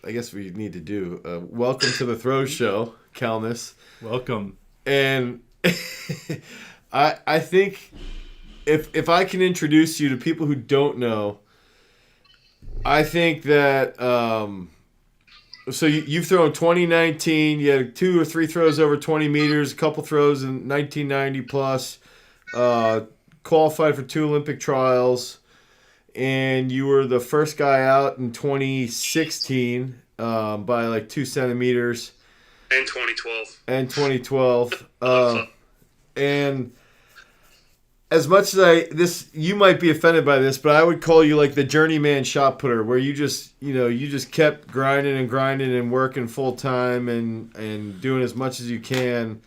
I guess we need to do. Welcome to the Throw Show, Kalnas. Welcome. And I think if I can introduce you to people who don't know, I think that so you've thrown 2019. You had 2 or 3 throws over 20 meters, a couple throws in 1990 plus. Qualified for 2 Olympic trials, and you were the first guy out in 2016 by like 2 centimeters. And 2012. And as much as you might be offended by this, but I would call you like the journeyman shot putter, where you just kept grinding and working full time and doing as much as you can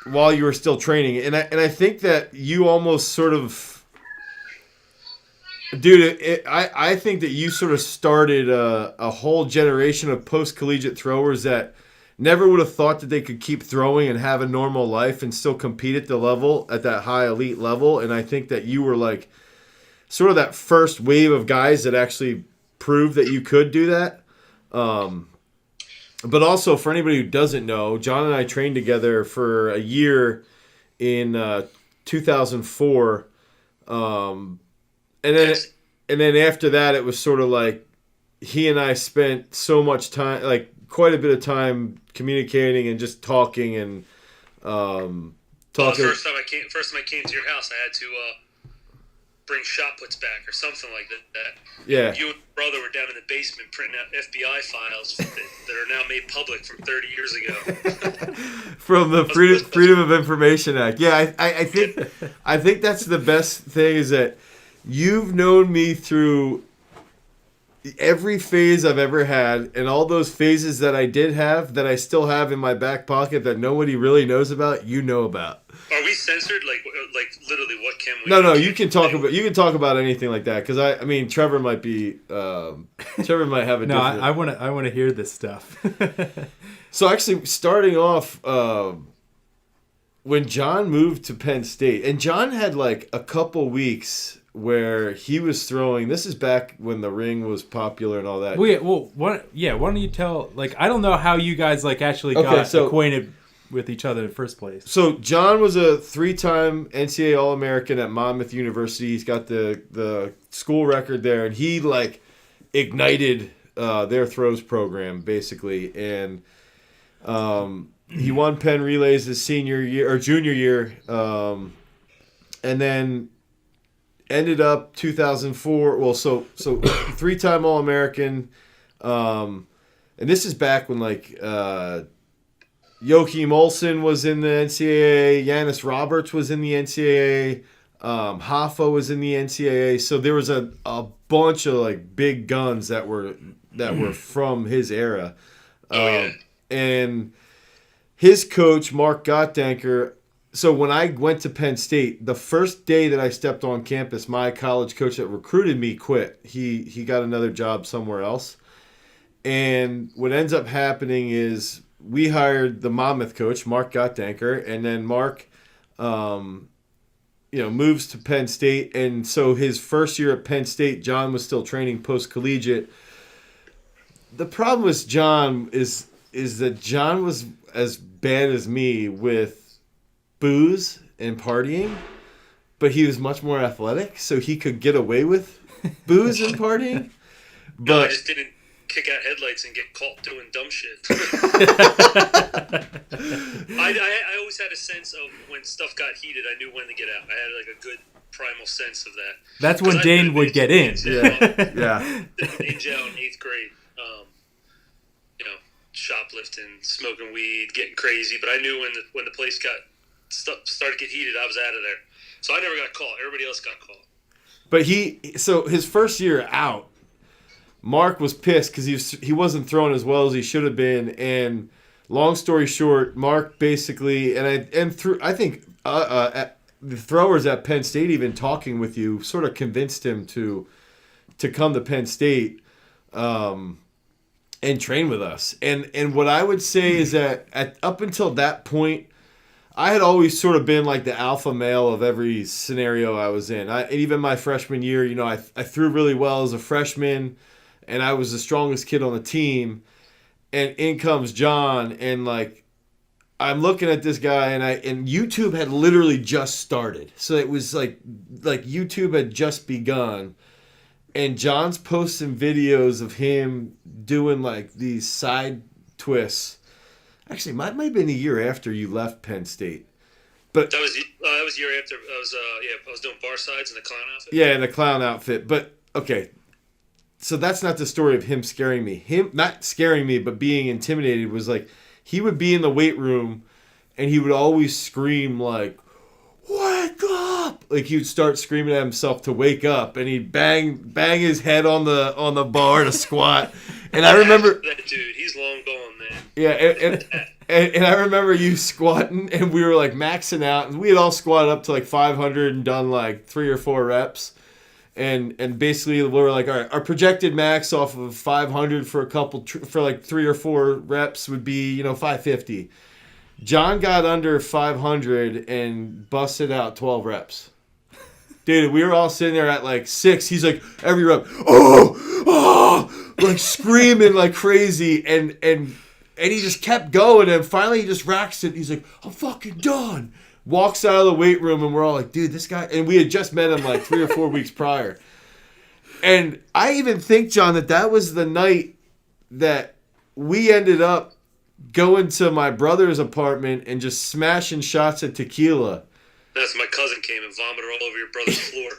while you were still training. And I think that you almost sort of, dude, I think that you sort of started a whole generation of post-collegiate throwers that never would have thought that they could keep throwing and have a normal life and still compete at that high elite level. And I think that you were like sort of that first wave of guys that actually proved that you could do that. But also, for anybody who doesn't know, Jon and I trained together for a year in 2004. And then after that, it was sort of like he and I spent so much time, like quite a bit of time communicating and just talking and talking. Well, the first time I came to your house, I had to bring shot puts back or something like that. Yeah. You and your brother were down in the basement printing out FBI files that are now made public from 30 years ago. From the Freedom of Information Act. Yeah, I think that's the best thing, is that you've known me through every phase I've ever had, and all those phases that I did have, that I still have in my back pocket that nobody really knows about, you know about. Are we censored? Like literally, what can we? No, you can talk about anything like that, because I mean Trevor might be Trevor might have a no. different... I want to hear this stuff. So actually, starting off, when Jon moved to Penn State, and Jon had like a couple weeks where he was throwing. This is back when the ring was popular and all that. Why don't you tell? Like, I don't know how you guys like actually got acquainted with each other in the first place. So Jon was a 3-time NCAA All-American at Monmouth University. He's got the school record there, and he like ignited their throws program basically, and he won Penn relays his senior year or junior year, and then ended up 2004. Well, so 3-time All-American, and this is back when like Joachim Olsen was in the NCAA, Yanis Roberts was in the NCAA, Hoffa was in the NCAA. So there was a bunch of like big guns that were from his era, and his coach Mark Gottdanker. So when I went to Penn State, the first day that I stepped on campus, my college coach that recruited me quit. He got another job somewhere else. And what ends up happening is we hired the Monmouth coach, Mark Gottdanker, and then Mark moves to Penn State. And so his first year at Penn State, Jon was still training post-collegiate. The problem with Jon is that Jon was as bad as me with booze and partying, but he was much more athletic, so he could get away with booze and partying. But no, I just didn't kick out headlights and get caught doing dumb shit. I always had a sense of when stuff got heated, I knew when to get out. I had like a good primal sense of that. That's when Dane would get in. Yeah. In jail in 8th grade. Shoplifting, smoking weed, getting crazy. But I knew when the place started to get heated, I was out of there. So I never got caught. Everybody else got caught. But so his first year out, Mark was pissed because he wasn't throwing as well as he should have been. And long story short, Mark basically I think the throwers at Penn State, even talking with you, sort of convinced him to come to Penn State and train with us. And what I would say is that up until that point, I had always sort of been like the alpha male of every scenario I was in. Even my freshman year, I threw really well as a freshman. and I was the strongest kid on the team. And in comes Jon, and like I'm looking at this guy, and YouTube had literally just started, so it was like YouTube had just begun, and Jon's posting videos of him doing like these side twists. Actually, might have been a year after you left Penn State, but that was a year after. I was doing bar sides in the clown outfit. Yeah, in the clown outfit, but okay. So that's not the story of him scaring me. Him not scaring me, but being intimidated was like he would be in the weight room and he would always scream like, "Wake up!" Like he would start screaming at himself to wake up, and he'd bang his head on the bar to squat. And I remember that dude, he's long gone, man. Yeah, and I remember you squatting, and we were like maxing out, and we had all squatted up to like 500 and done like 3 or 4 reps. And basically we were like, all right, our projected max off of 500 for for like 3 or 4 reps would be 550. Jon got under 500 and busted out 12 reps. Dude, we were all sitting there at like 6. He's like every rep, like screaming like crazy, and he just kept going, and finally he just racks it. He's like, I'm fucking done. Walks out of the weight room, and we're all like, dude, this guy... And we had just met him like 3 or 4 weeks prior. And I even think, Jon, that was the night that we ended up going to my brother's apartment and just smashing shots of tequila. That's my cousin came and vomited all over your brother's floor.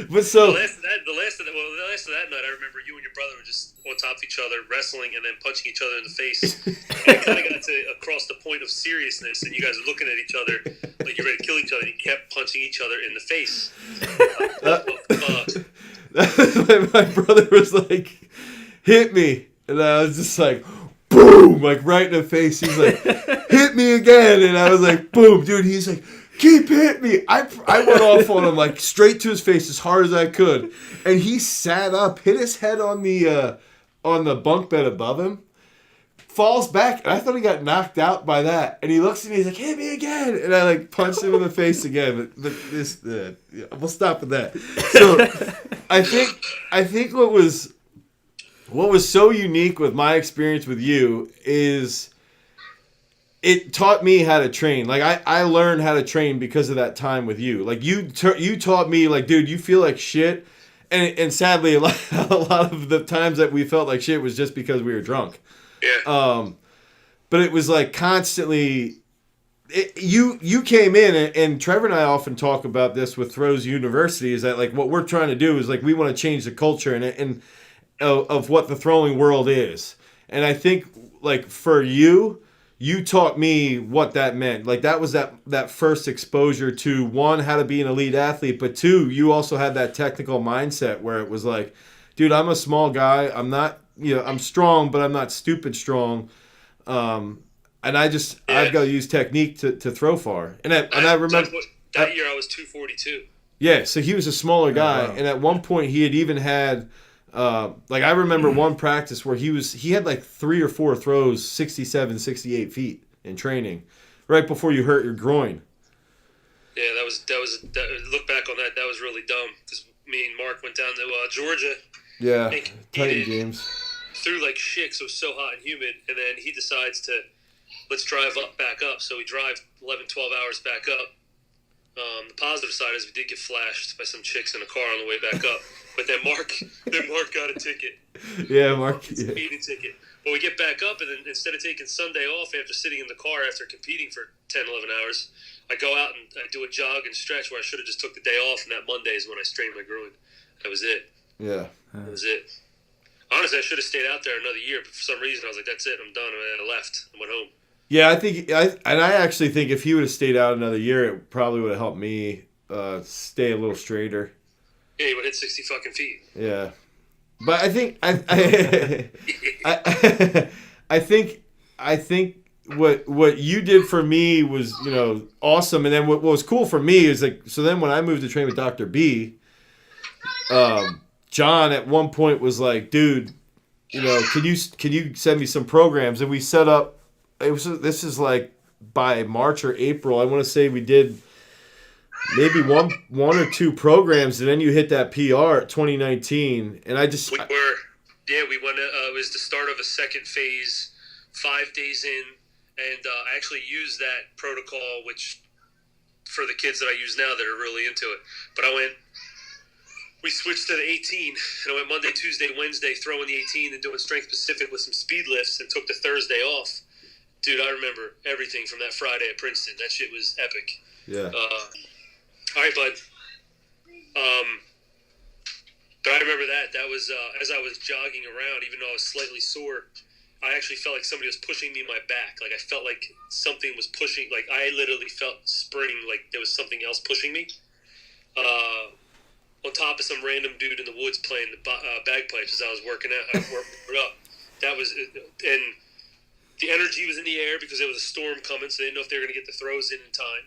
But so... The last of that night, I remember you and your brother were just on top of each other, wrestling, and then punching each other in the face. And it kind of got to across the point of seriousness, and you guys were looking at each other like you're ready to kill each other, and you kept punching each other in the face. My brother was like, hit me. And I was just like, boom, like right in the face. He's like, hit me again. And I was like, boom, dude. He's like, keep hitting me. I went off on him like straight to his face as hard as I could. And he sat up, hit his head on the bunk bed above him, falls back. And I thought he got knocked out by that. And he looks at me, he's like, hit me again. And I like punched him in the face again. But this, we'll stop with that. So I think what was so unique with my experience with you is it taught me how to train. Like I learned how to train because of that time with you. Like you taught me, like, dude, you feel like shit. And sadly, a lot of the times that we felt like shit was just because we were drunk. Yeah. But it was like constantly. You came in, and Trevor and I often talk about this with Throws University. Is that like what we're trying to do is like we want to change the culture and of what the throwing world is. And I think like for you taught me what that meant. Like that was that first exposure to, one, how to be an elite athlete, but 2, you also had that technical mindset where it was like, dude, I'm a small guy. I'm not, I'm strong, but I'm not stupid strong. And I've got to use technique to throw far. And I remember that year I was 242. Yeah, so he was a smaller guy, wow. And at one point he had even had. Like I remember one practice where he had like 3 or 4 throws 67, 68 feet in training right before you hurt your groin. Yeah, that was look back on that was really dumb because me and Mark went down to Georgia. Yeah, Titan games. Through like shit, so it was so hot and humid, and then he decides to let's drive back up. So we drive 11, 12 hours back up. The positive side is we did get flashed by some chicks in a car on the way back up. But then Mark got a ticket. Yeah, Mark. A speeding ticket. But we get back up, and then instead of taking Sunday off after sitting in the car after competing for 10, 11 hours, I go out and I do a jog and stretch where I should have just took the day off, and that Monday is when I strained my groin. That was it. Yeah. That was it. Honestly, I should have stayed out there another year, but for some reason I was like, that's it, I'm done. And I left and went home. Yeah, I actually think if he would have stayed out another year, it probably would have helped me stay a little straighter. Yeah, he would hit 60 fucking feet. Yeah, but I think I think what you did for me was awesome, and then what was cool for me is like, so then when I moved to train with Dr. B, Jon at one point was like, dude, can you send me some programs? And we set up. This is like by March or April. I want to say we did maybe one or two programs, and then you hit that PR at 2019, and I just... We went, it was the start of a second phase, 5 days in, and I actually used that protocol, which, for the kids that I use now that are really into it, but we switched to the 18, and I went Monday, Tuesday, Wednesday, throwing the 18 and doing strength specific with some speed lifts, and took the Thursday off. Dude, I remember everything from that Friday at Princeton. That shit was epic. Yeah. All right, bud. But I remember that was as I was jogging around, even though I was slightly sore, I actually felt like somebody was pushing me in my back. Like I felt like something was pushing. Like I literally felt spring. Like there was something else pushing me. On top of some random dude in the woods playing the bagpipes as I was working out. I worked up. That was, and the energy was in the air because there was a storm coming, so they didn't know if they were going to get the throws in time.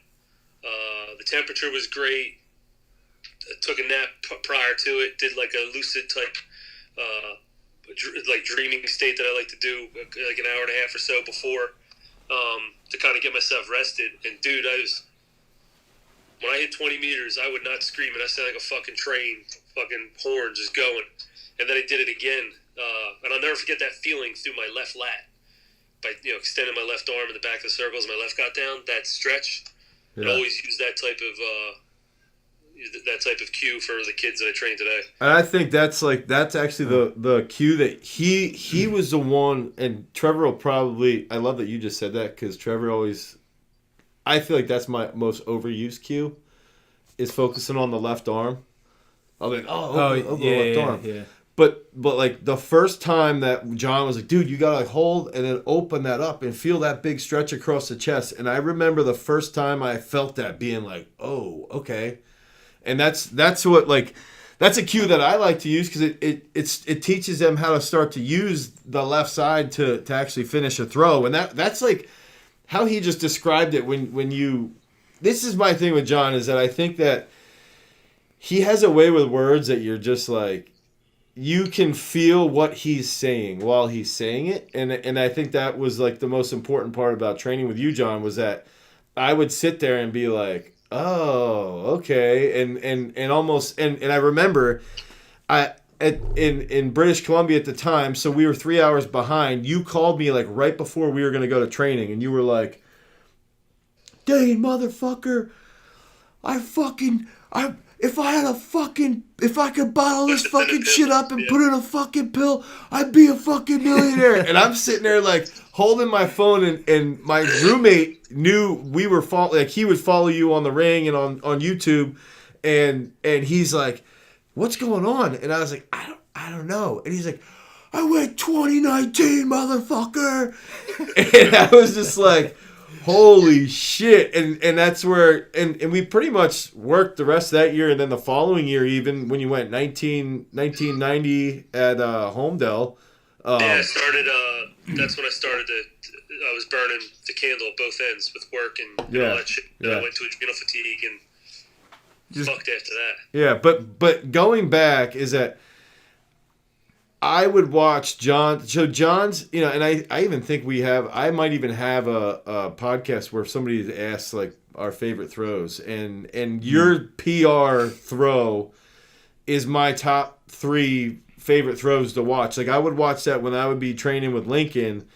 The temperature was great. I took a nap prior to it. Did like a lucid type, like dreaming state that I like to do, like an hour and a half or so before, to kind of get myself rested. And dude, when I hit 20 meters, I would not scream, and I sounded like a fucking train, fucking horn just going. And then I did it again, and I'll never forget that feeling through my left lat by extending my left arm in the back of the circles. My left got down. That stretch. Yeah. I always use that type of cue for the kids that I train today. And I think that's actually the cue that he was the one, and Trevor will probably. I love that you just said that because Trevor always. I feel like that's my most overused cue, is focusing on the left arm. I'll be like, left arm. Yeah. But like the first time that John was like, dude, you gotta like hold and then open that up and feel that big stretch across the chest. And I remember the first time I felt that being like, oh, okay. And that's what like that's a cue that I like to use because it teaches them how to start to use the left side to actually finish a throw. And that's like how he just described it when you... This is my thing with John, is that I think that he has a way with words that you're just like... You can feel what he's saying while he's saying it. And I think that was like the most important part about training with you, John, was that I would sit there and be like, oh, okay. And almost... And I remember... In British Columbia at the time, so we were 3 hours behind. You called me like right before we were going to go to training, and you were like, Dane, motherfucker, if I could bottle this fucking shit up and put in a fucking pill, I'd be a fucking millionaire. And I'm sitting there like holding my phone, and my roommate knew we were he would follow you on the ring and on YouTube, and he's like, what's going on? And I was like, I don't know. And he's like, I went 2019, motherfucker. And I was just like, holy shit. And that's where, and we pretty much worked the rest of that year. And then the following year, even when you went 1990 at Homedale. I started, that's when I started I was burning the candle at both ends with work and all that shit. And I went to adrenal fatigue and fucked after that. Yeah, but going back is that I would watch John. So John's, and I even think I might even have a podcast where somebody asks like our favorite throws, and your PR throw is my top 3 favorite throws to watch. Like I would watch that when I would be training with Lincoln.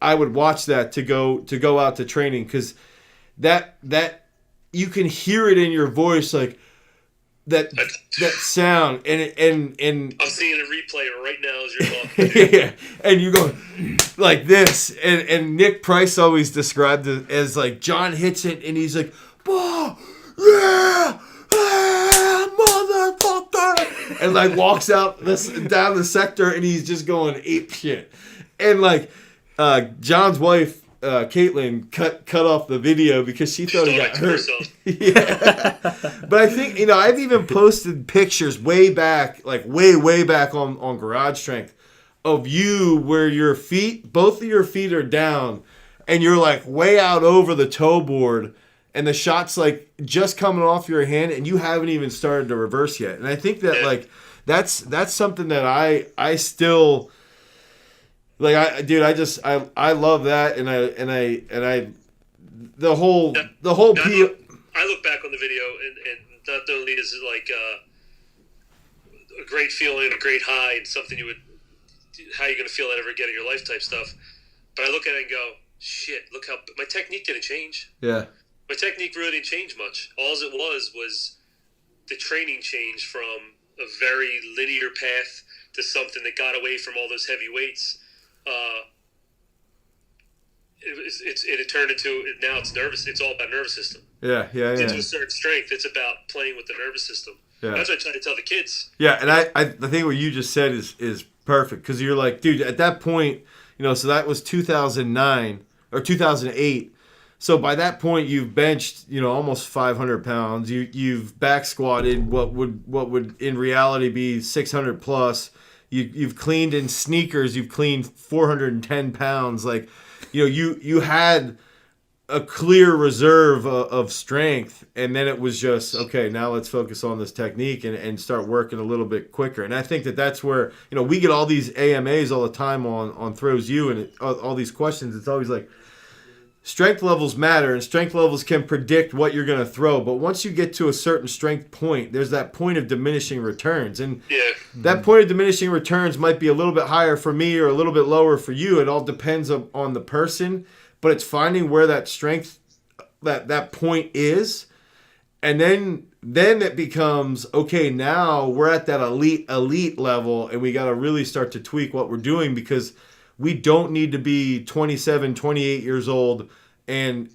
I would watch that to go out to training because that you can hear it in your voice, like that sound, and I'm seeing a replay right now as you're talking. Yeah, and you go like this, and Nick Price always described it as like John hits it, and he's like, "Whoa, yeah, motherfucker," and like walks out down the sector, and he's just going ape shit, and like John's wife. Caitlin cut off the video because she thought he got hurt. Yeah, but I think I've even posted pictures way back on Garage Strength of you where both of your feet are down, and you're like way out over the toe board, and the shot's like just coming off your hand, and you haven't even started to reverse yet. And I think that like that's something that I still. Like I love that, and I the whole I look back on the video, and not only is it like a great feeling, a great high, and something how you going to feel that ever again in your life type stuff. But I look at it and go, shit, look how my technique didn't change. Yeah. My technique really didn't change much. All it was the training change from a very linear path to something that got away from all those heavy weights. It turned into, now it's nervous. It's all about nervous system. Yeah. Into a certain strength, it's about playing with the nervous system. Yeah. That's what I try to tell the kids. Yeah, and I think what you just said is perfect, because you're like, dude, at that point, so that was 2009 or 2008. So by that point, you've benched, almost 500 pounds. You've back squatted what would in reality be 600 plus. You've cleaned in sneakers. You've cleaned 410 pounds. Like, you had a clear reserve of strength, and then it was just, okay, now let's focus on this technique and start working a little bit quicker. And I think that's where, we get all these AMAs all the time on Throws You, and all these questions. It's always like, strength levels matter, and strength levels can predict what you're going to throw. But once you get to a certain strength point, there's that point of diminishing returns. And that point of diminishing returns might be a little bit higher for me or a little bit lower for you. It all depends on the person. But it's finding where that strength, that point is. And then it becomes, okay, now we're at that elite level, and we got to really start to tweak what we're doing, because we don't need to be 27, 28 years old and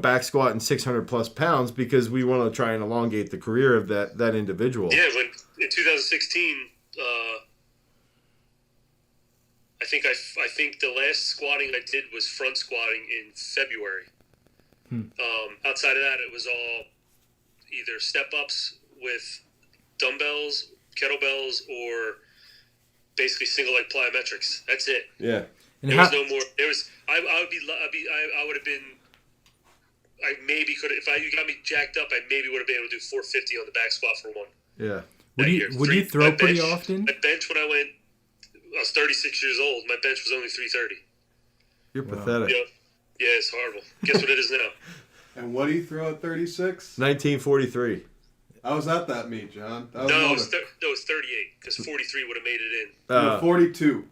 back squatting 600 plus pounds, because we want to try and elongate the career of that individual. Yeah, when in 2016, I think the last squatting I did was front squatting in February. Outside of that, it was all either step ups with dumbbells, kettlebells, or basically single leg plyometrics. That's it. Yeah. There was no more. There was. I would have been. I maybe could have. If you got me jacked up, I maybe would have been able to do 450 on the back squat for one. Yeah. Would you throw pretty often? My bench when I was 36 years old. My bench was only 330. You're pathetic. Yeah, it's horrible. Guess what it is now? And what do you throw at 36? 1943. I was at that meet, John. It was 38, because 43 would have made it in. 42.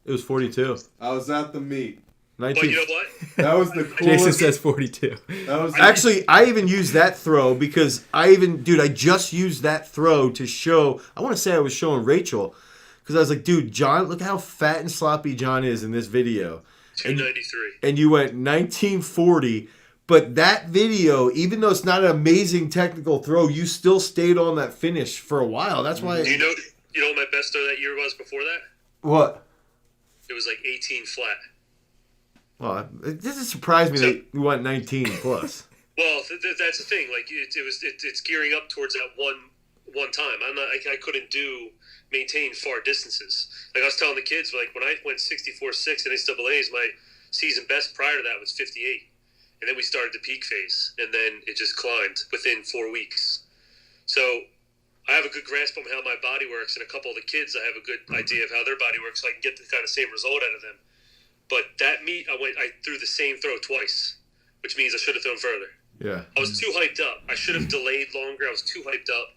It was 42. I was at the meet. But you know what? That was the coolest. Jason says 42. Actually, I even used that throw because I just used that throw to show. I want to say I was showing Rachel, because I was like, dude, John, look how fat and sloppy John is in this video. 293. And you went 1940. But that video, even though it's not an amazing technical throw, you still stayed on that finish for a while. That's why. You know what my best throw that year was before that? What? It was like 18 flat. Well, it doesn't surprise me that you went 19 plus. Well, that's the thing. Like it's gearing up towards that one time. I couldn't maintain far distances. Like I was telling the kids, like when I went 64.6 in NCAAs, my season best prior to that was 58. And then we started the peak phase, and then it just climbed within 4 weeks. So I have a good grasp on how my body works, and a couple of the kids, I have a good idea of how their body works, so I can get the kind of same result out of them. But that meet, I threw the same throw twice, which means I should have thrown further. Yeah. I was too hyped up. I should have delayed longer. I was too hyped up.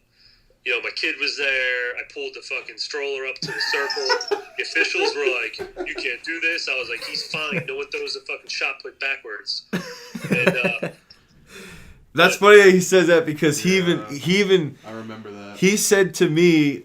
My kid was there. I pulled the fucking stroller up to the circle. The officials were like, "You can't do this." I was like, "He's fine. No one throws a fucking shot put backwards." And that's funny that he says that, because he even I remember that. He said to me,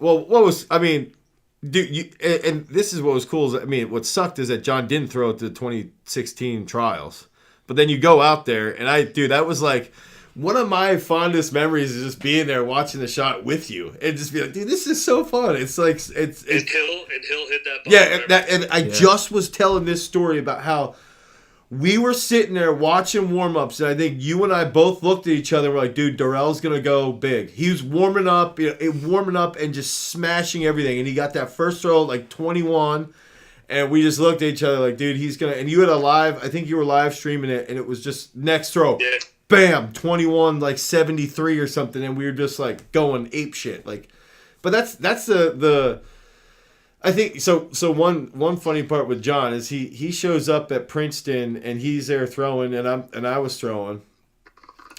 dude, and this is what was cool. What sucked is that John didn't throw at the 2016 trials, but then you go out there, and that was like. One of my fondest memories is just being there watching the shot with you and just be like, dude, this is so fun. It's like it's and Hill hit that ball. Yeah, and I just was telling this story about how we were sitting there watching warm-ups, and I think you and I both looked at each other and were like, dude, Darrell's gonna go big. He was warming up and just smashing everything, and he got that first throw at like 21. And we just looked at each other like, dude, he's gonna. And you had I think you were live streaming it, and it was just next throw. Yeah. Bam, 21, like 73 or something, and we were just like going ape shit. Like, but that's the I think so. One funny part with John is he shows up at Princeton and he's there throwing, and I was throwing,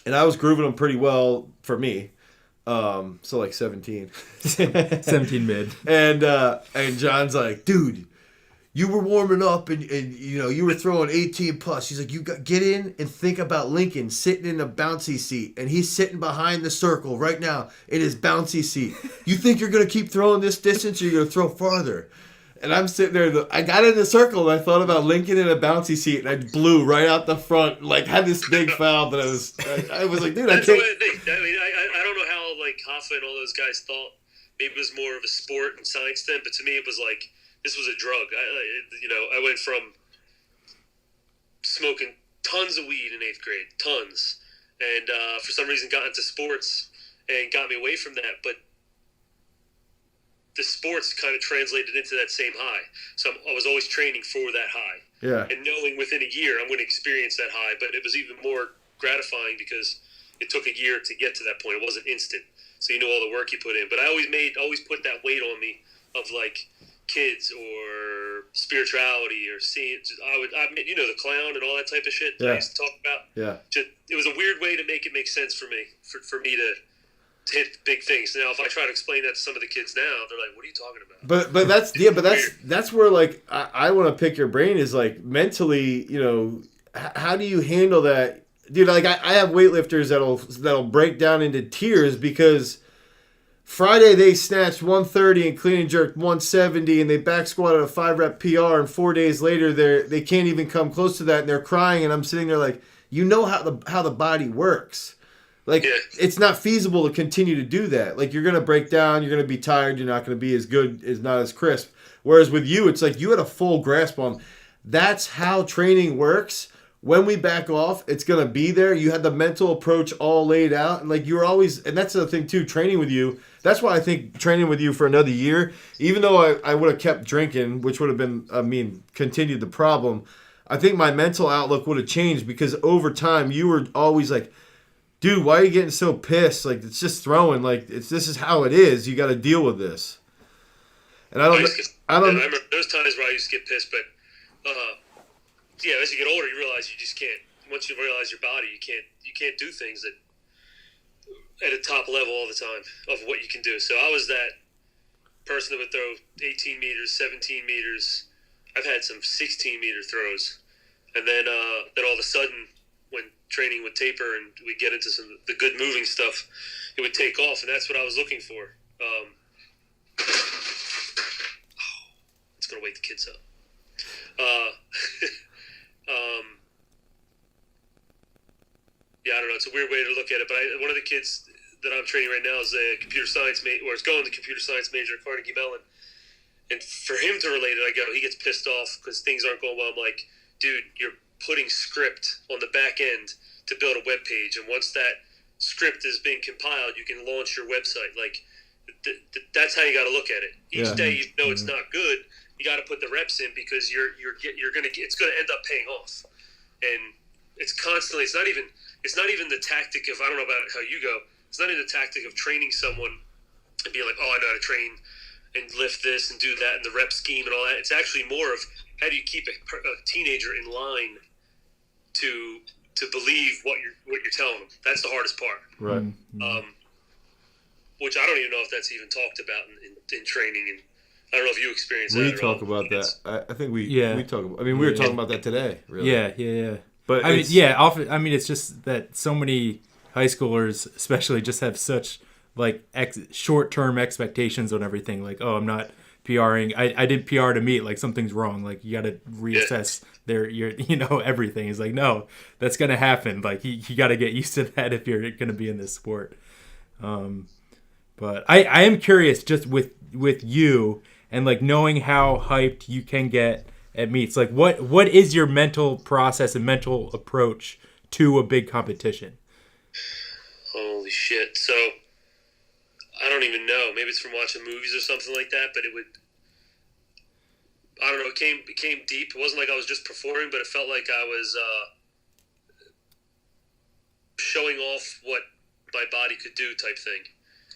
and I was grooving them pretty well for me. So like 17. 17 mid. And John's like, dude, you were warming up and you know, you were throwing 18 plus. He's like, you got get in and think about Lincoln sitting in a bouncy seat, and he's sitting behind the circle right now in his bouncy seat. You think you're gonna keep throwing this distance, or you're gonna throw farther? And I'm sitting there. I got in the circle, and I thought about Lincoln in a bouncy seat, and I blew right out the front. Like, had this big foul, but I was like, dude, I That's can't. what I think. I mean, I don't know how like Hoffa and all those guys thought. Maybe it was more of a sport and science then, but to me, it was like this was a drug. I went from smoking tons of weed in 8th grade, tons, and for some reason got into sports and got me away from that, but the sports kind of translated into that same high. So I was always training for that high. Yeah. And knowing within a year I'm going to experience that high, but it was even more gratifying because it took a year to get to that point. It wasn't instant. So you know all the work you put in. But I always put that weight on me of like kids or spirituality or seeing. The clown and all that type of shit that I used to talk about. Yeah. It was a weird way to make it make sense for me, for me to hit big things. Now, if I try to explain that to some of the kids now, they're like, "What are you talking about?" But that's where like I want to pick your brain is like mentally, you know, how do you handle that, dude? Like I have weightlifters that'll break down into tears because Friday they snatched 130 and clean and jerked 170 and they back squatted a 5-rep PR, and 4 days later they can't even come close to that and they're crying, and I'm sitting there like, you know how the body works. Like, it's not feasible to continue to do that. Like, you're going to break down, you're going to be tired, you're not going to be as good, not as crisp. Whereas with you, it's like you had a full grasp on, that's how training works. When we back off, it's going to be there. You had the mental approach all laid out. And, like, you were always, and that's the thing, too, training with you. That's why I think training with you for another year, even though I would have kept drinking, which would have been, continued the problem, I think my mental outlook would have changed because over time, you were always like, dude, why are you getting so pissed? Like, it's just throwing. Like, this is how it is. You got to deal with this. And I remember those times where I used to get pissed, but as you get older, you realize you just can't. Once you realize your body, you can't do things at a top level all the time of what you can do. So I was that person that would throw 18 meters, 17 meters. I've had some 16-meter throws, and then all of a sudden, when training would taper and we get into the good moving stuff, it would take off, and that's what I was looking for. It's gonna wake the kids up. I don't know. It's a weird way to look at it, but one of the kids that I'm training right now is a computer science or is going to computer science major at Carnegie Mellon, and for him to relate it, I go, he gets pissed off because things aren't going well. I'm like, dude, you're putting script on the back end to build a web page, and once that script is being compiled, you can launch your website. Like that's how you got to look at it. Each day, you know it's not good. You got to put the reps in because it's going to end up paying off. And it's constantly. It's not even the tactic of, I don't know about how you go. It's not even the tactic of training someone and being like, oh, I know how to train and lift this and do that and the rep scheme and all that. It's actually more of how do you keep a teenager in line to believe what you're telling them. That's the hardest part. Right. Which I don't even know if that's even talked about in training, and I don't know if you experience that. We talk about that. I think we talk about. I mean, we were talking about that today. Really. Yeah. But often. I mean, it's just that so many high schoolers, especially, just have such like short-term expectations on everything. Like, oh, I'm not PRing. I did PR to meet. Like, something's wrong. Like, you got to reassess everything. It's like, no, that's gonna happen. Like, you got to get used to that if you're gonna be in this sport. But I am curious, just with you and like knowing how hyped you can get at meets. Like, what is your mental process and mental approach to a big competition? Holy shit! So I don't even know. Maybe it's from watching movies or something like that. But it would. I don't know. It came deep. It wasn't like I was just performing, but it felt like I was showing off what my body could do, type thing.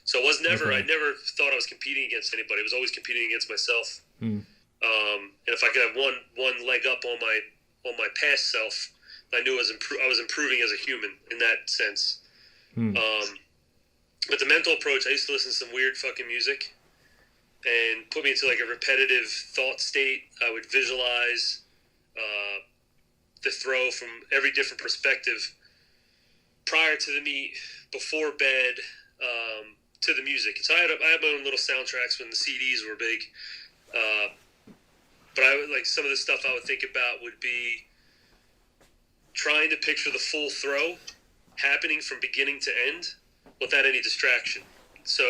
So it was never. Okay. I never thought I was competing against anybody. I was always competing against myself. And if I could have one leg up on my past self, I knew I was improving as a human in that sense. But the mental approach, I used to listen to some weird fucking music and put me into like a repetitive thought state. I would visualize the throw from every different perspective prior to the meet, before bed, to the music. So I had my own little soundtracks when the CDs were big. But I would, like, some of the stuff I would think about would be trying to picture the full throw happening from beginning to end without any distraction. So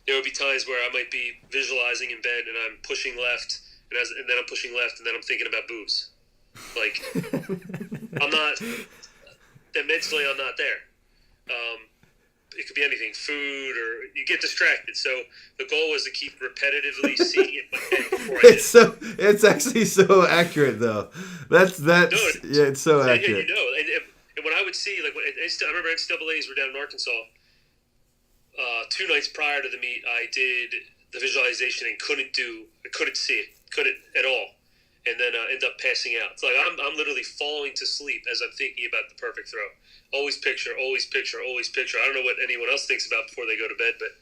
there would be times where I might be visualizing in bed and I'm pushing left, and then I'm pushing left, and then I'm thinking about boobs. Like, I'm not, and mentally I'm not there. It could be anything, food, or you get distracted. So the goal was to keep repetitively seeing it in my head before I did. It's actually so accurate though. That's No, yeah, it's so yeah, accurate. you know, and when I would see, like, I remember NCAAs were down in Arkansas. 2 nights prior to the meet, I did the visualization and couldn't see it, couldn't at all, and then end up passing out. It's like I'm literally falling to sleep as I'm thinking about the perfect throw. Always picture, always picture, always picture. I don't know what anyone else thinks about before they go to bed, but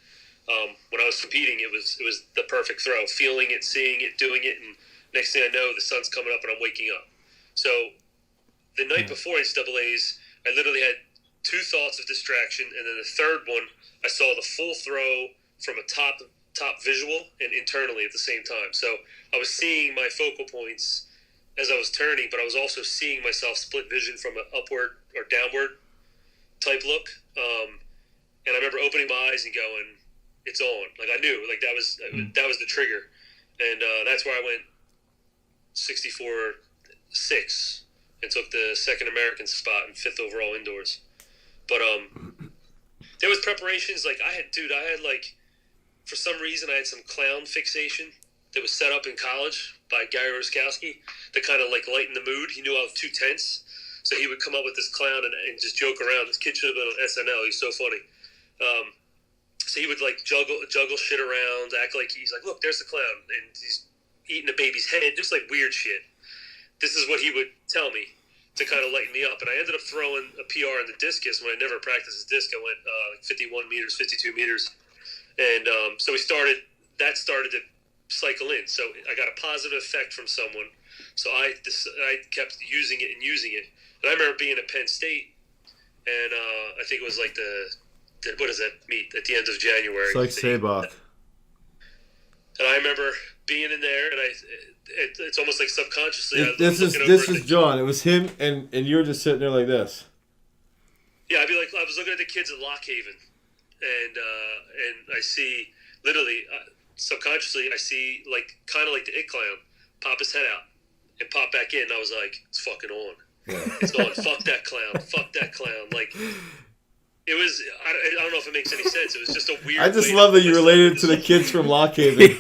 when I was competing, it was the perfect throw. Feeling it, seeing it, doing it, and next thing I know, the sun's coming up and I'm waking up. So the night before NCAAs, I literally had 2 thoughts of distraction, and then the third one, I saw the full throw from a top visual and internally at the same time. So I was seeing my focal points as I was turning, but I was also seeing myself split vision from an upward or downward type look. And I remember opening my eyes and going, "It's on!" Like, I knew, like, that was the trigger, and that's where I went 64.6 and took the second American spot and 5th overall indoors. But there was preparations, like, I had like, for some reason I had some clown fixation that was set up in college by Gary Roskowski to kind of like lighten the mood. He knew I was too tense, so he would come up with this clown and just joke around. This kid should have been on SNL. He's so funny. So he would like juggle shit around, act like he's like, "Look, there's the clown," and he's eating a baby's head, just like weird shit. This is what he would tell me to kind of lighten me up. And I ended up throwing a PR in the discus when I never practiced the disc. I went like 51 meters, 52 meters. And so that started to cycle in. So I got a positive effect from someone. So I kept using it. And I remember being at Penn State, and I think it was like what does that meet at the end of January? It's like Sabach. And I remember being in there, and it's almost like subconsciously. This is John. It was him, and you were just sitting there like this. Yeah, I'd be like, I was looking at the kids at Lock Haven, and I see literally subconsciously I see like kind of like the It Clown pop his head out and pop back in. And I was like, it's fucking on. Yeah. It's on. Fuck that clown. Fuck that clown. Like, it was. I don't know if it makes any sense. It was just a weird. I just love that you related to the kids from Lock Haven.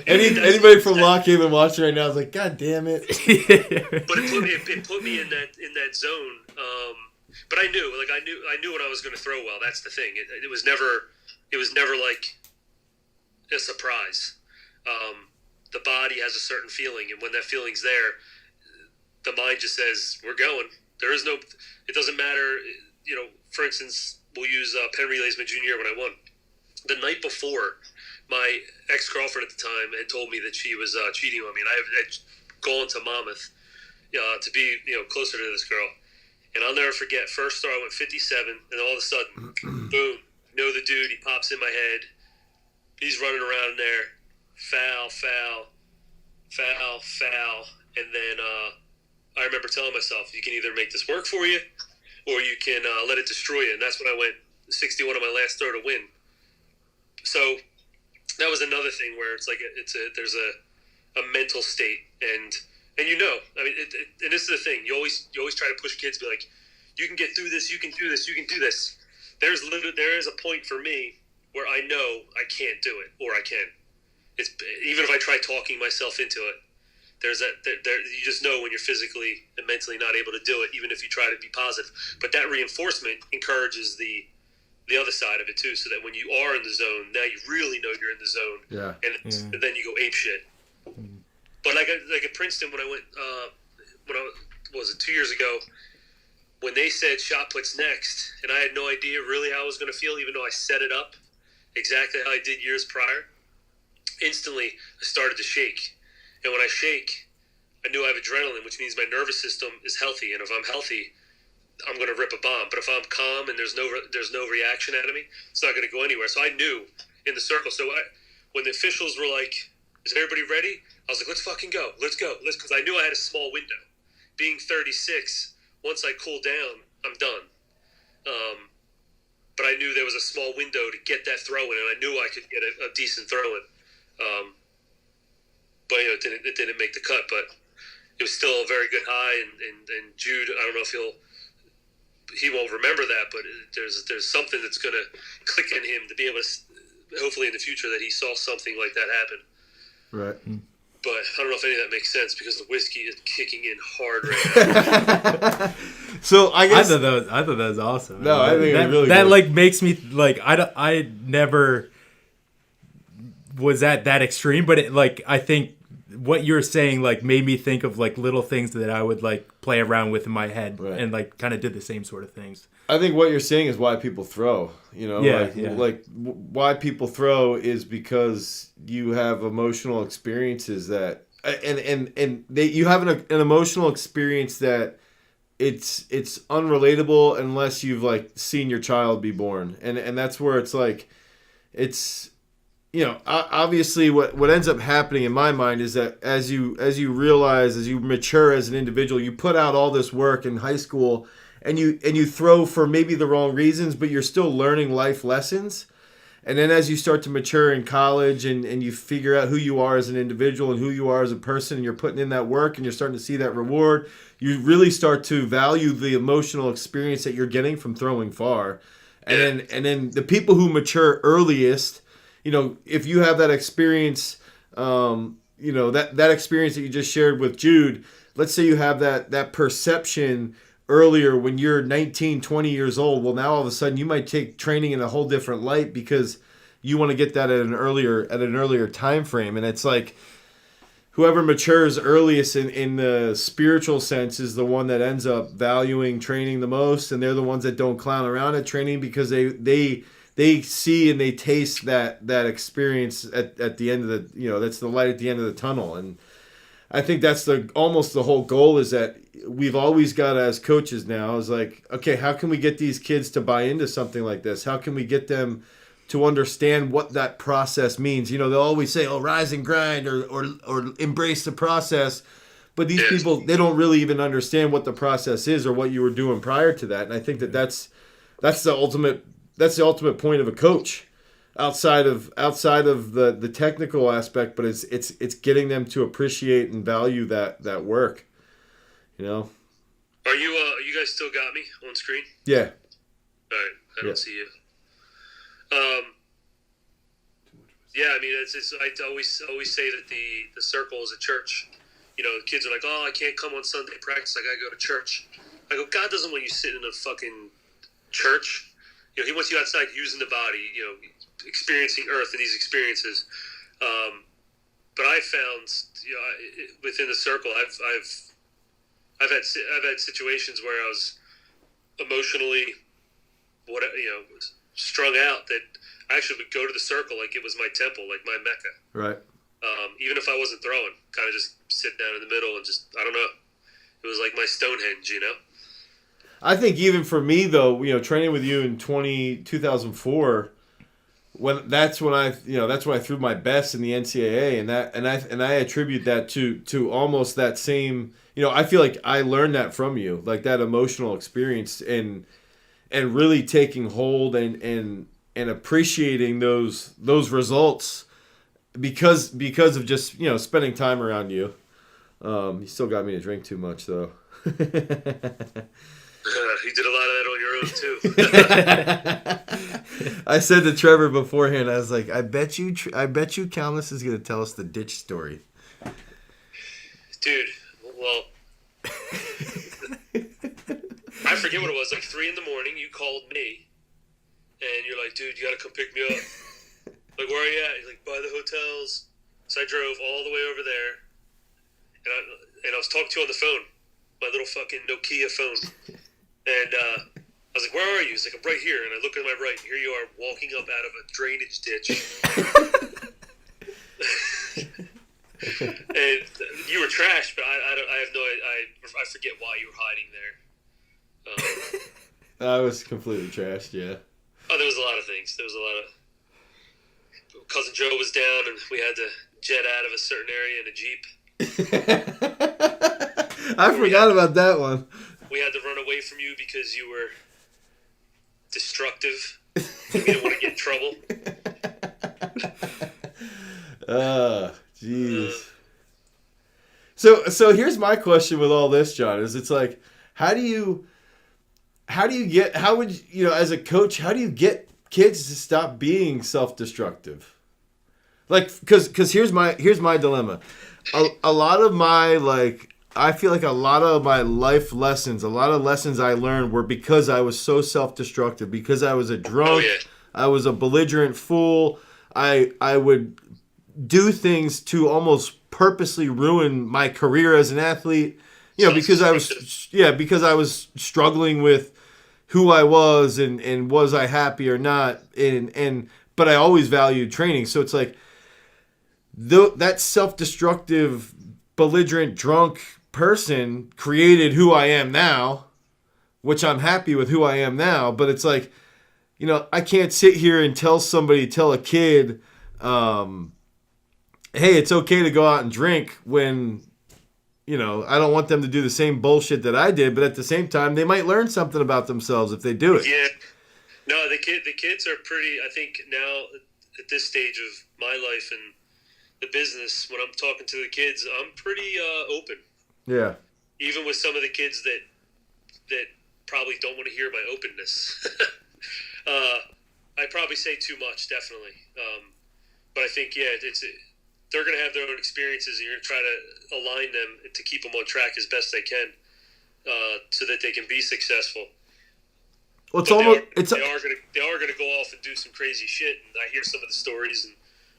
Anybody from Lock Haven watching right now is like, God damn it. But it put me in that zone. But I knew when I was going to throw well. That's the thing. It was never like a surprise. The body has a certain feeling, and when that feeling's there, the mind just says, "We're going." There is no. It doesn't matter. You know, for instance, we'll use Penn Relays my junior year when I won. The night before, my ex-girlfriend at the time had told me that she was cheating on me, and I had gone to Monmouth to be closer to this girl. And I'll never forget, first throw I went 57, and all of a sudden, boom, the dude, he pops in my head. He's running around in there, foul, and then I remember telling myself, you can either make this work for you, or you can let it destroy you. And that's when I went 61 on my last throw to win. So that was another thing where it's like there's a mental state, and I mean, and this is the thing. You always try to push kids, be like, you can get through this, you can do this, you can do this. There is a point for me where I know I can't do it, or I can. It's even if I try talking myself into it. There's that. You just know when you're physically and mentally not able to do it, even if you try to be positive. But that reinforcement encourages the other side of it too, so that when you are in the zone, now you really know you're in the zone. Yeah. And then you go ape shit. But like at Princeton, when I went, what was it, 2 years ago, when they said shot puts next, and I had no idea really how I was going to feel, even though I set it up exactly how I did years prior, instantly I started to shake. And when I shake, I knew I have adrenaline, which means my nervous system is healthy. And if I'm healthy, I'm going to rip a bomb. But if I'm calm and there's no reaction out of me, it's not going to go anywhere. So I knew in the circle. So when the officials were like, "Is everybody ready?" I was like, "Let's fucking go. Let's go." Because I knew I had a small window. Being 36, once I cool down, I'm done. But I knew there was a small window to get that throw in, and I knew I could get a decent throw in. But it didn't make the cut. But it was still a very good high. And Jude, I don't know if he won't remember that, but there's something that's going to click in him to be able to, hopefully in the future, that he saw something like that happen. Right. But I don't know if any of that makes sense because the whiskey is kicking in hard right now. So I guess I thought that was awesome. No, I think that, it's really that good. like makes me like I never was at that extreme, but it, like I think what you're saying like made me think of like little things that I would like play around with in my head, Right. and like kind of did the same sort of things. I think what you're saying is why people throw. Why people throw is because you have emotional experiences that, you have an emotional experience that it's unrelatable unless you've like seen your child be born, and that's where it's like, it's, obviously what ends up happening in my mind is that as you realize, as you mature as an individual, you put out all this work in high school. And you throw for maybe the wrong reasons, but you're still learning life lessons. And then as you start to mature in college and you figure out who you are as an individual and who you are as a person, and you're putting in that work and you're starting to see that reward, you really start to value the emotional experience that you're getting from throwing far. And then the people who mature earliest, if you have that experience, that experience that you just shared with Jude, let's say you have that perception earlier when you're 19, 20 years old. Well, now all of a sudden you might take training in a whole different light because you want to get that at an earlier time frame. And it's like whoever matures earliest in the spiritual sense is the one that ends up valuing training the most, and they're the ones that don't clown around at training because they see and they taste that experience at the end of the, that's the light at the end of the tunnel. And I think that's almost the whole goal, is that we've always got as coaches now is like, okay, how can we get these kids to buy into something like this? How can we get them to understand what that process means? They'll always say, oh, rise and grind or embrace the process. But these people, they don't really even understand what the process is or what you were doing prior to that. And I think that's the ultimate point of a coach. Outside of the technical aspect, but it's getting them to appreciate and value that work. Are you guys still got me on screen? Yeah. All right, I don't see you. Yeah, I mean, I always say that the circle is a church. The kids are like, "Oh, I can't come on Sunday practice. I gotta go to church." I go, God doesn't want you sitting in a fucking church. He wants you outside using the body. Experiencing earth and these experiences. But I found, within the circle, I've had situations where I was emotionally, strung out, that I actually would go to the circle like it was my temple, like my Mecca. Right. Even if I wasn't throwing, kind of just sit down in the middle and just, I don't know. It was like my Stonehenge, I think even for me though, training with you in 2004. That's when I threw my best in the NCAA, and I attribute that to almost that same. I feel like I learned that from you, like that emotional experience, and really taking hold and appreciating those results because of just spending time around you. You still got me to drink too much though. You did a lot of that on your own too. I said to Trevor beforehand, I was like, I bet you Kalnas is going to tell us the ditch story. Dude, well, I forget what it was, like 3 a.m. you called me, and you're like, dude, you got to come pick me up. Like, where are you at? He's like, by the hotels. So I drove all the way over there, and I was talking to you on the phone, my little fucking Nokia phone. And I was like, "Where are you?" He's like, "I'm right here." And I look at my right, and here you are walking up out of a drainage ditch. And you were trashed, but I have no I forget why you were hiding there. I was completely trashed. Yeah. Oh, there was a lot of things. There was a lot of. Cousin Joe was down, and we had to jet out of a certain area in a Jeep. I forgot about that one. We had to run away from you because you were destructive. We didn't want to get in trouble. Jeez. So here's my question with all this, John. Is it's like, how would you as a coach, how do you get kids to stop being self-destructive? Like, because here's my dilemma. A lot of my I feel like a lot of my life lessons, a lot of lessons I learned were because I was so self-destructive, because I was a drunk, Oh, yeah. I was a belligerent fool. I would do things to almost purposely ruin my career as an athlete, because I was struggling with who I was and was I happy or not, but I always valued training. So it's like that self-destructive, belligerent, drunk person created who I am now, which I'm happy with who I am now. But it's like, I can't sit here and tell a kid, hey, it's okay to go out and drink when, I don't want them to do the same bullshit that I did. But at the same time, they might learn something about themselves if they do it. Yeah. No, the kids are pretty, I think now at this stage of my life and the business, when I'm talking to the kids, I'm pretty open. Yeah. Even with some of the kids that probably don't want to hear my openness. I probably say too much, definitely. But I think, they're going to have their own experiences, and you're going to try to align them to keep them on track as best they can, so that they can be successful. Well, they are going to go off and do some crazy shit, and I hear some of the stories,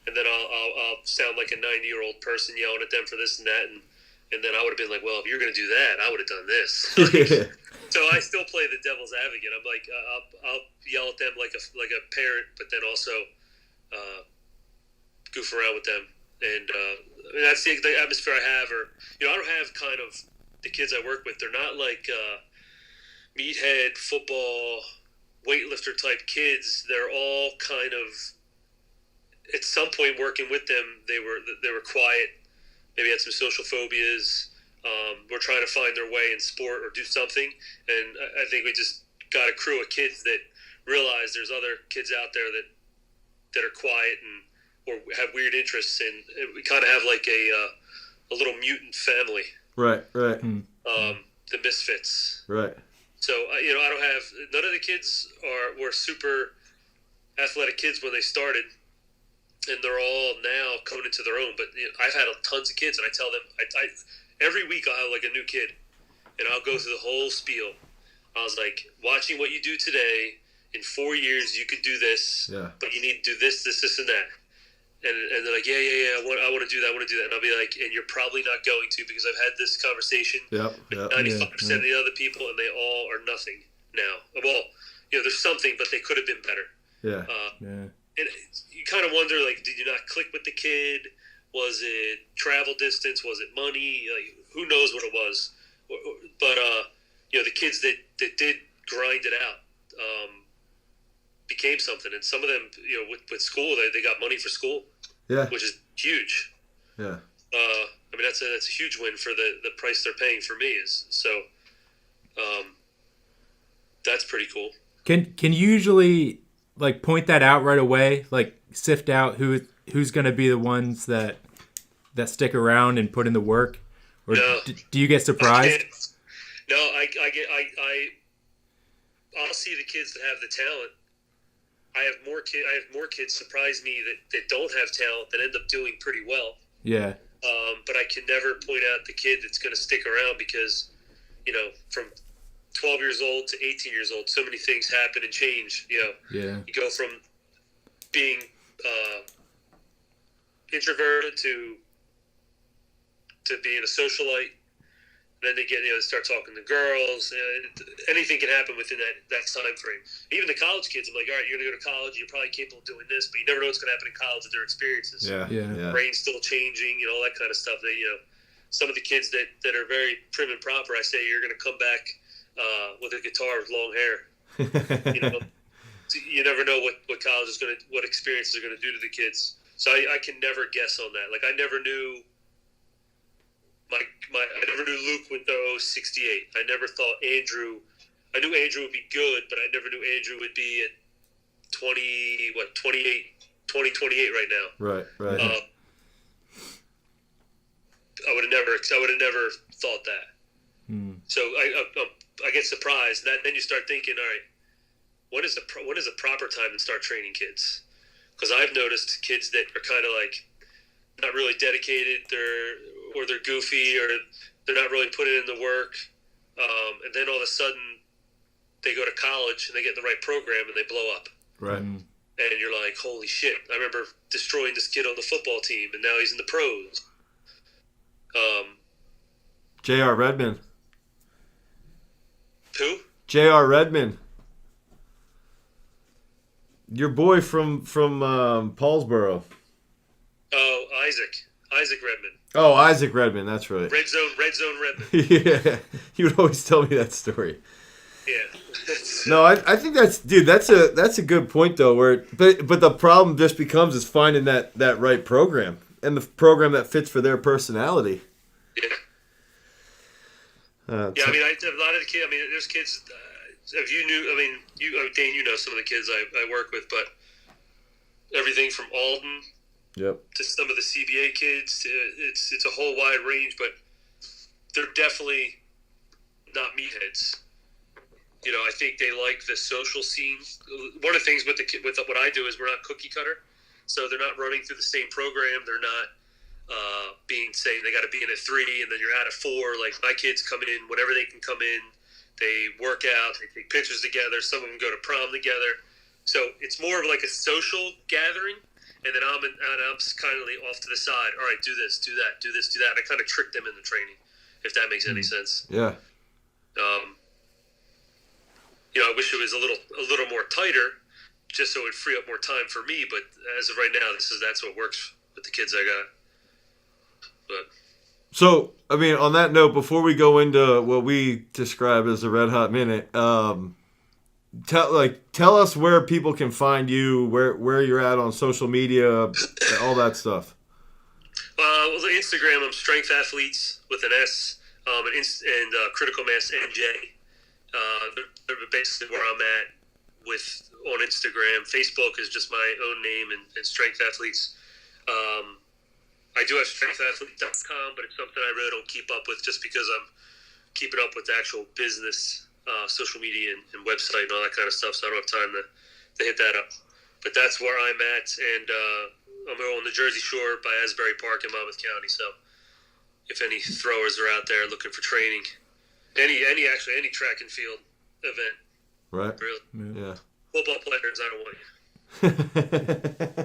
and then I'll sound like a 90-year-old person yelling at them for this and that, and then I would have been like, well, if you're going to do that, I would have done this. So I still play the devil's advocate. I'm like, I'll yell at them like a parent, but then also goof around with them. And that's the atmosphere I have. Or I don't have kind of the kids I work with. They're not like meathead football weightlifter type kids. They're all kind of, at some point working with them, they were quiet. Maybe had some social phobias. We're trying to find their way in sport or do something. And I think we just got a crew of kids that realize there's other kids out there that are quiet or have weird interests, and we kind of have like a little mutant family. Right. The misfits. Right. So I don't have, none of the kids were super athletic kids when they started, and they're all now coming into their own. But I've had tons of kids, and I tell them, I every week I'll have like a new kid, and I'll go through the whole spiel. I was like, watching what you do today, in 4 years you could do this, but you need to do this, and that. And they're like, yeah, I want to do that, And I'll be like, and you're probably not going to, because I've had this conversation with 95% of the other people, and they all are nothing now. Well, there's something, but they could have been better. Yeah. And you kind of wonder, like, did you not click with the kid? Was it travel distance? Was it money? Like, who knows what it was? But the kids that did grind it out became something. And some of them, with school, they got money for school, which is huge. Yeah. I mean, that's a huge win for the price they're paying for me. That's pretty cool. Can you usually like point that out right away? Like sift out who's going to be the ones that stick around and put in the work, or no, do you get surprised? No, I'll see the kids that have the talent. I have more kids surprise me that don't have talent that end up doing pretty well. Yeah. But I can never point out the kid that's going to stick around because, from 12 years old to 18 years old, so many things happen and change. Yeah. You go from being introverted to being a socialite, then they get, start talking to girls. Anything can happen within that time frame. Even the college kids, I'm like, all right, you're going to go to college. You're probably capable of doing this, but you never know what's going to happen in college with their experiences. Yeah. Brain's still changing, all that kind of stuff. Some of the kids that are very prim and proper, I say, you're going to come back with a guitar with long hair. You never know what college is going to, what experiences are going to do to the kids. So I can never guess on that. Like, I never knew I never knew Luke went to 68. I never thought Andrew. I knew Andrew would be good, but I never knew Andrew would be at 28 right now. Right. I would have never thought that. So I get surprised. Then you start thinking, all right, when is the proper time to start training kids? Because I've noticed kids that are kind of like not really dedicated, they're goofy, or they're not really putting in the work, and then all of a sudden they go to college and they get in the right program and they blow up. Right. And you're like, holy shit! I remember destroying this kid on the football team, and now he's in the pros. J.R. Redmond. Who? J.R. Redmond. Your boy from Paulsboro. Oh, Isaac Redmond. Oh, Isaac Redmond. That's right. Red Zone Redmond. Yeah, you would always tell me that story. Yeah. No, I think that's a good point though. But the problem just becomes is finding that right program and the program that fits for their personality. Yeah. I mean, a lot of the kids. I mean, there's kids. If you knew, I mean, Dane, you know some of the kids I work with, but everything from Alden. Yep. To some of the CBA kids, it's a whole wide range, but they're definitely not meatheads. I think they like the social scene. One of the things with what I do is we're not cookie cutter, so they're not running through the same program. They're not saying they got to be in at 3 and then you're out at 4. Like, my kids come in whenever they can come in. They work out. They take pictures together. Some of them go to prom together. So it's more of like a social gathering. And then I'm kind of like off to the side. All right, do this, do that, do this, do that. And I kind of trick them into training, if that makes any sense. Yeah. I wish it was a little more tighter, just so it would free up more time for me. But as of right now, that's what works with the kids I got. But so, I mean, on that note, before we go into what we describe as the Red Hot Minute, tell us where people can find you, where you're at on social media, all that stuff. Well, the Instagram, I'm Strength Athletes with an S, and Critical Mass NJ. They're basically where I'm at on Instagram. Facebook is just my own name and Strength Athletes. I do have strengthathlete.com, but it's something I really don't keep up with just because I'm keeping up with the actual business, social media and website and all that kind of stuff, so I don't have time to hit that up. But that's where I'm at, and I'm on the Jersey Shore by Asbury Park in Monmouth County, so if any throwers are out there looking for training, any track and field event. Right. Really. Yeah. Football players, I don't want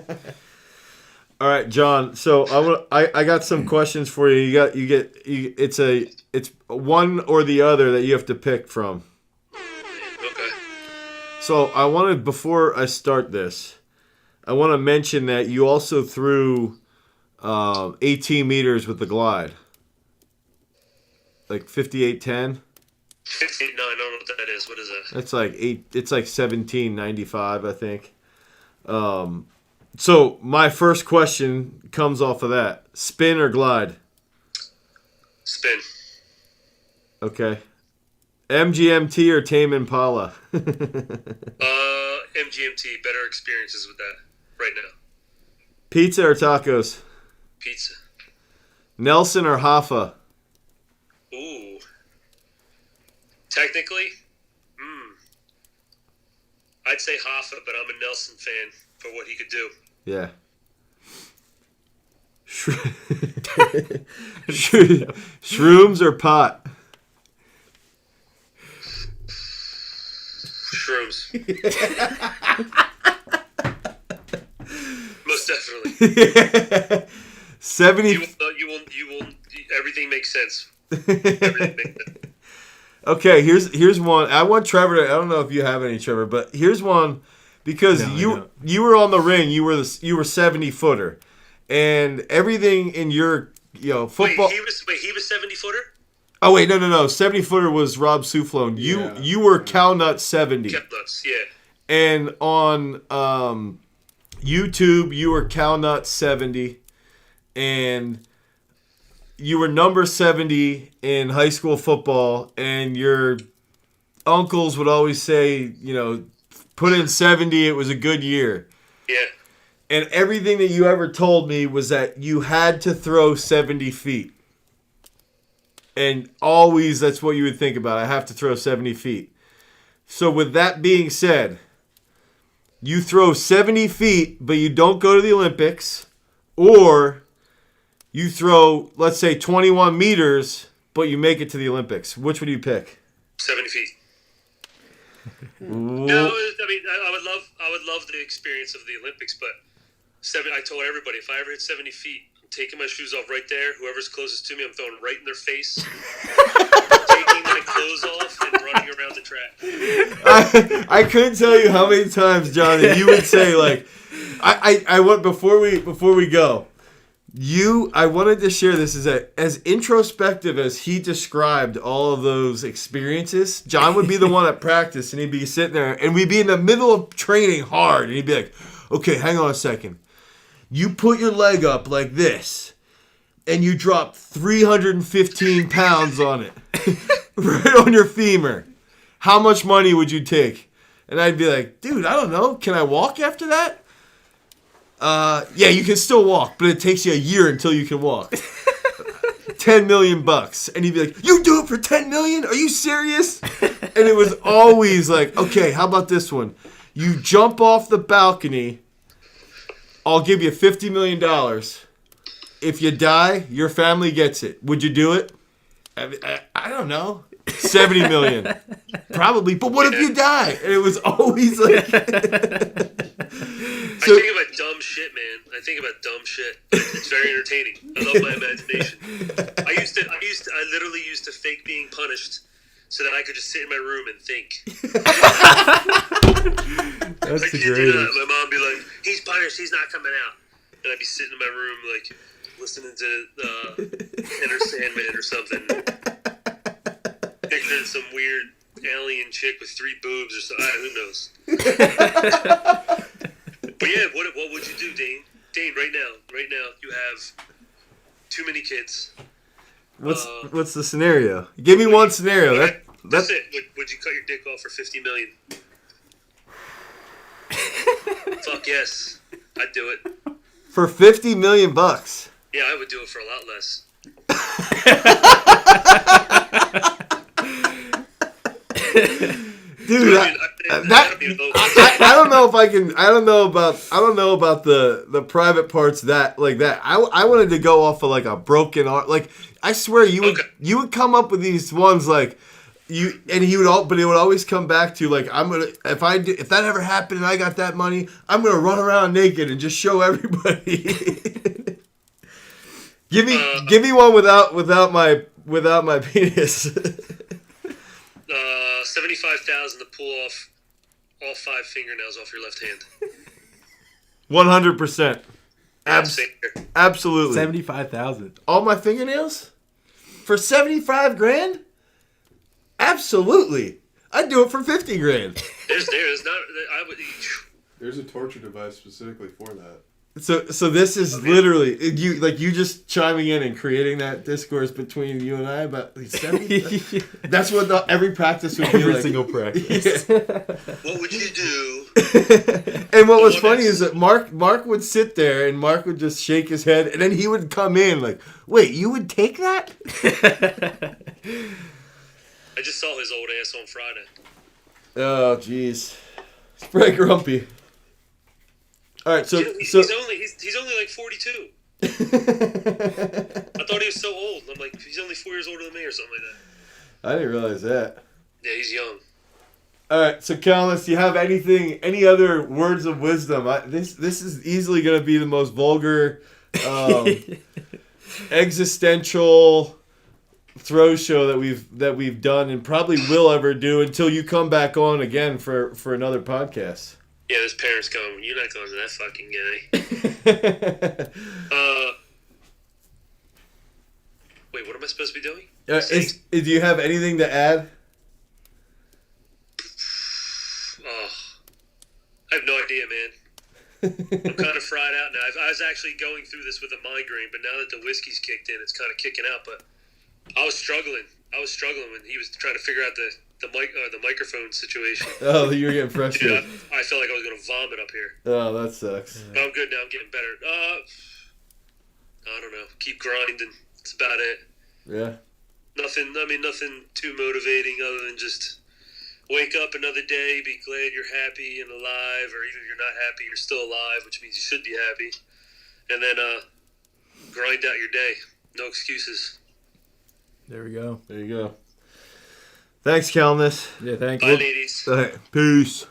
you. All right, John. So I got some questions for you. It's one or the other that you have to pick from. Okay. So I wanted, before I start this, I want to mention that you also threw 18 meters with the glide, like 58.10. 58.9. I don't know what that is. What is that? It's like 17.95, I think. So my first question comes off of that: spin or glide? Spin. Okay. MGMT or Tame Impala? MGMT. Better experiences with that right now. Pizza or tacos? Pizza. Nelson or Hoffa? Ooh. Technically, I'd say Hoffa, but I'm a Nelson fan for what he could do. Yeah. Shrooms or pot? Shrooms. Most definitely. 70. You will. Everything makes sense Everything makes sense. Okay, here's one. I want Trevor to, I don't know if you have any, Trevor, but here's one because No, I you don't. you were on the ring. You were 70-footer, and everything in your football. Wait, he was 70-footer? Oh wait, no. 70-footer was Rob Soufflon. Yeah. You were Calnut 70, Kept nuts, yeah. and on YouTube you were Calnut 70, and you were number 70 in high school football, and your uncles would always say, put in 70, it was a good year. Yeah. And everything that you ever told me was that you had to throw 70 feet. And always that's what you would think about. I have to throw 70 feet. So with that being said, you throw 70 feet, but you don't go to the Olympics, or you throw, let's say, 21 meters, but you make it to the Olympics. Which would you pick? 70 feet. No, I mean, I would love the experience of the Olympics, but I told everybody, if I ever hit 70 feet, I'm taking my shoes off right there. Whoever's closest to me, I'm throwing right in their face. Taking my clothes off and running around the track. I couldn't tell you how many times, John, that you would say, like, I want, before we go, I wanted to share this, is that as introspective as he described all of those experiences, John would be the one at practice, and he'd be sitting there, and we'd be in the middle of training hard, and he'd be like, okay, hang on a second. You put your leg up like this, and you drop 315 pounds on it, right on your femur. How much money would you take? And I'd be like, dude, I don't know. Can I walk after that? Yeah, you can still walk, but it takes you a year until you can walk. $10 million. And he'd be like, you do it for $10 million? Are you serious? And it was always like, okay, how about this one? You jump off the balcony, I'll give you $50 million. If you die, your family gets it. Would you do it? I don't know. 70 million. Probably. But what if you die? And it was always like... I think about dumb shit, man. I think about dumb shit. It's very entertaining. I love my imagination. I literally used to fake being punished so that I could just sit in my room and think. That's I the kid you greatest. not. My mom would be like, he's punished, he's not coming out. And I'd be sitting in my room, like, listening to Enter Sandman or something. Picturing some weird alien chick with 3 boobs or something. Who knows? But yeah, what would you do, Dane? Dane, right now, you have too many kids. What's the scenario? Give me one scenario. That's it. Would you cut your dick off for $50 million? Fuck yes, I'd do it. For $50 million. Yeah, I would do it for a lot less. Dude, I don't know if I can. I don't know about the private parts that like that. I wanted to go off of like a broken arm. Like I swear you would come up with these ones like you, and but it would always come back to like if that ever happened and I got that money, I'm gonna run around naked and just show everybody. give me one without my penis. 75,000 to pull off all 5 fingernails off your left hand. 100%. Same here. Absolutely. 75,000. All my fingernails? For 75 grand? Absolutely. I'd do it for 50 grand. There's not. I would. There's a torture device specifically for that. So this is literally you just chiming in and creating that discourse between you and I about 70. That's what every practice would be Every like. single practice. What would you do? And what was funny is that Mark would sit there and Mark would just shake his head and then he would come in like, wait, you would take that? I just saw his old ass on Friday. Oh, jeez. It's pretty grumpy. All right, so he's only like 42. I thought he was so old. I'm like, he's only 4 years older than me or something like that. I didn't realize that. Yeah, he's young. All right, so Kalnas, do you have any other words of wisdom? This is easily going to be the most vulgar, existential, throw show that we've done and probably will ever do until you come back on again for another podcast. Yeah, this parent's going. You're not going to that fucking guy. Wait, what am I supposed to be doing? Do you have anything to add? Oh, I have no idea, man. I'm kind of fried out now. I was actually going through this with a migraine, but now that the whiskey's kicked in, it's kind of kicking out. But I was struggling when he was trying to figure out the microphone situation. Oh, you were getting Dude, frustrated. I felt like I was going to vomit up here. Oh, that sucks. But I'm good now. I'm getting better. I don't know. Keep grinding. That's about it. Yeah. Nothing too motivating other than just wake up another day, be glad you're happy and alive, or even if you're not happy, you're still alive, which means you should be happy. And then grind out your day. No excuses. There we go. There you go. Thanks, Kalnas. Yeah, thanks. Bye, ladies. Peace.